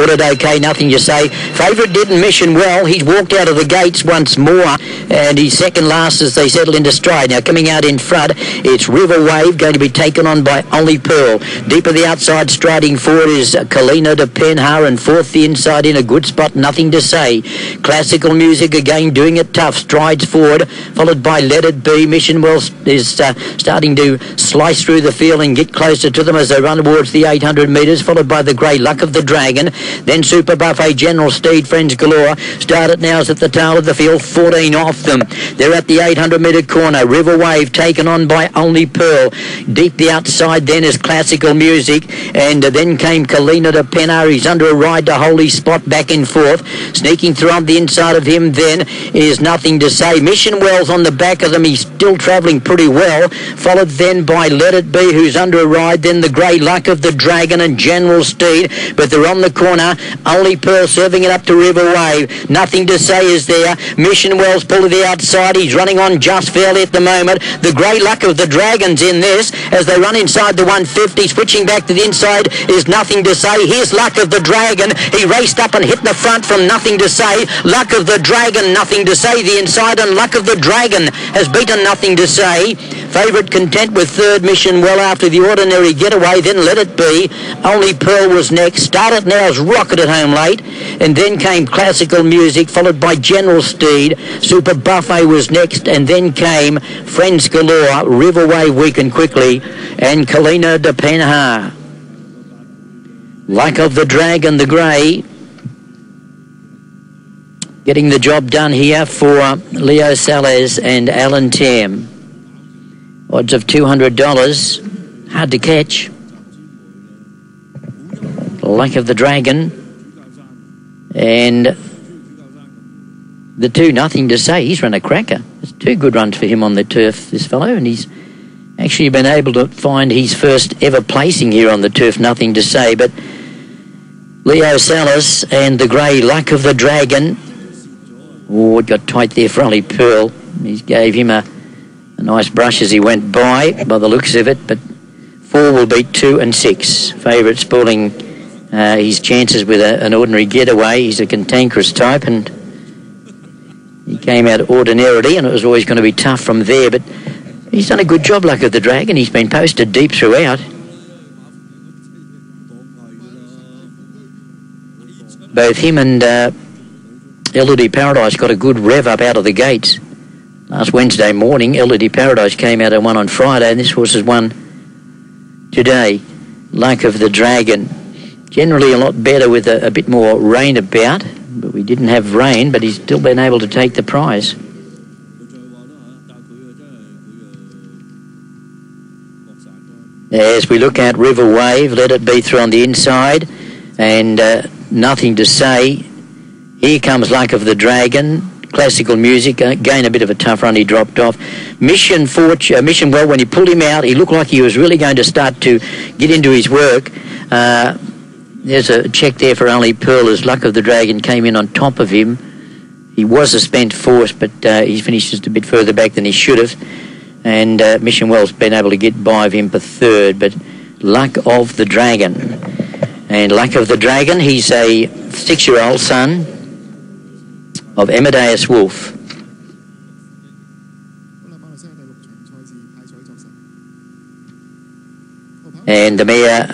Ordered okay, nothing to say. Favourite didn't mission well. He's walked out of the gates once more, and he's second last as they settle into stride. Now coming out in front, it's River Wave, going to be taken on by Only Pearl. Deep of the outside, striding forward is Kalina de Penha, and fourth the inside in a good spot, nothing to say. Classical Music again doing it tough, strides forward, followed by Let It Be. Mission Well is starting to slice through the field and get closer to them as they run towards the 800 metres, followed by the grey Luck of the Dragon, then Super Buffet, General Steed, Friends Galore. Started now is at the tail of the field, 14 off them. They're at the 800 metre corner. River Wave taken on by Only Pearl. Deep the outside then is Classical Music, and then came Kalina de Penha. He's under a ride to Holy Spot, back and forth. Sneaking through on the inside of him then is Nothing to Say. Mission Well's on the back of them. He's still travelling pretty well, followed then by Let It Be, who's under a ride, then the grey Luck of the Dragon and General Steed, but they're on the corner. Only Pearl serving it up to River Wave. Nothing to Say is there. Mission Well's pulled to the outside. He's running on just fairly at the moment. The grey Luck of the Dragon's in this as they run inside the 150. Switching back to the inside is Nothing to Say. Here's Luck of the Dragon. He raced up and hit the front from Nothing to Say. Luck of the Dragon, Nothing to Say the inside, and Luck of the Dragon has beaten Nothing to Say. Favourite content with third, Mission Well after the ordinary getaway, then Let It Be. Only Pearl was next. Started now as Rocketed home late, and then came Classical Music, followed by General Steed. Super Buffet was next, and then came Friends Galore, River Wave weakened quickly, and Kalina de Penha. Luck of the Dragon, the grey, getting the job done here for Léo Salles and M.C.Tam. Odds of $200, hard to catch. Luck of the Dragon, and the two, Nothing to Say. He's run a cracker. It's two good runs for him on the turf, this fellow, and he's actually been able to find his first ever placing here on the turf, Nothing to Say. But Léo Salles and the grey Luck of the Dragon, oh, it got tight there for Only Pearl. He gave him a nice brush as he went by the looks of it, but 4 will beat 2 and 6. Favourite spoiling his chances with an ordinary getaway. He's a cantankerous type, and he came out ordinarily, and it was always going to be tough from there, but he's done a good job, Luck of the Dragon. He's been posted deep throughout. Both him and LED Paradise got a good rev up out of the gates last Wednesday morning. LED Paradise came out and won on Friday, and this horse has won today. Luck of the Dragon, generally a lot better with a bit more rain about, but we didn't have rain, but he's still been able to take the prize. As we look at River Wave, Let It Be through on the inside, and Nothing to Say. Here comes Luck of the Dragon. Classical Music, again a bit of a tough run, he dropped off. Mission Well, when he pulled him out, he looked like he was really going to start to get into his work. There's a check there for Only Pearl as Luck of the Dragon came in on top of him. He was a spent force, but he finished just a bit further back than he should have. And Mission Well's been able to get by of him for third, but Luck of the Dragon. And Luck of the Dragon, he's a 6-year-old son of Amadeus Wolf. And the mare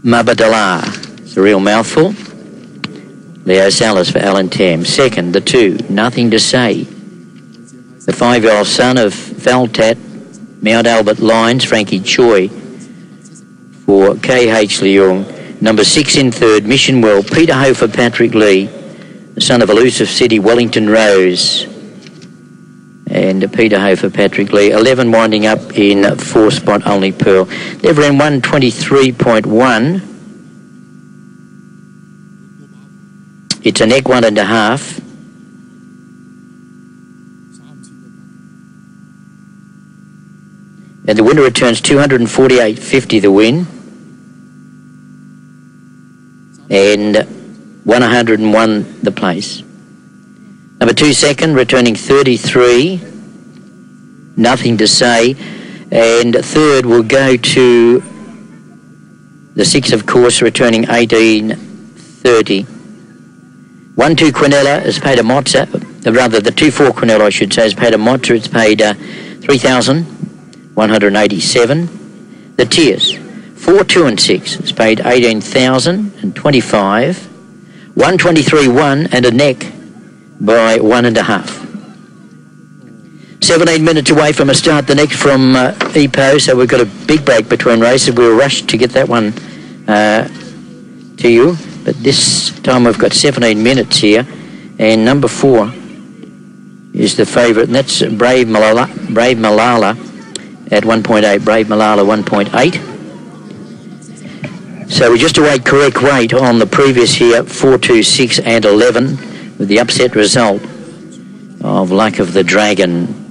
Mabadala. It's a real mouthful. Léo Salles for M.C.Tam. Second, the 2, Nothing to Say. The 5-year-old son of Valtat, Mount Albert Lines, Frankie Choi for K.H. Leung. Number 6 in third, Mission Well, Peter Ho for Patrick Lee, the son of Elusive City, Wellington Rose. And Peter Ho for Patrick Lee. 11 winding up in 4 spot, Only Pearl. They've ran 123.1. It's a neck 1.5. And the winner returns 248.50 the win. And 101 the place. Number 2 second, returning 33. Nothing to Say. And third will go to the 6, of course, returning 18.30. 30. 1-2 Quinella has paid a Mozza, rather the 2-4 Quinella I should say has paid a Mozza. It's paid 3,187. The Tears 4, 2 and 6 has paid 18,025. 123 1 and a neck by 1.5. 17 minutes away from a start. The next from EPO, so we've got a big break between races. We'll rush to get that one to you, but this time we've got 17 minutes here, and number 4 is the favourite, and that's Brave Malala at 1.8. Brave Malala 1.8. So we just await correct weight on the previous here, 4, 2, 6 and 11, with the upset result of Luck of the Dragon.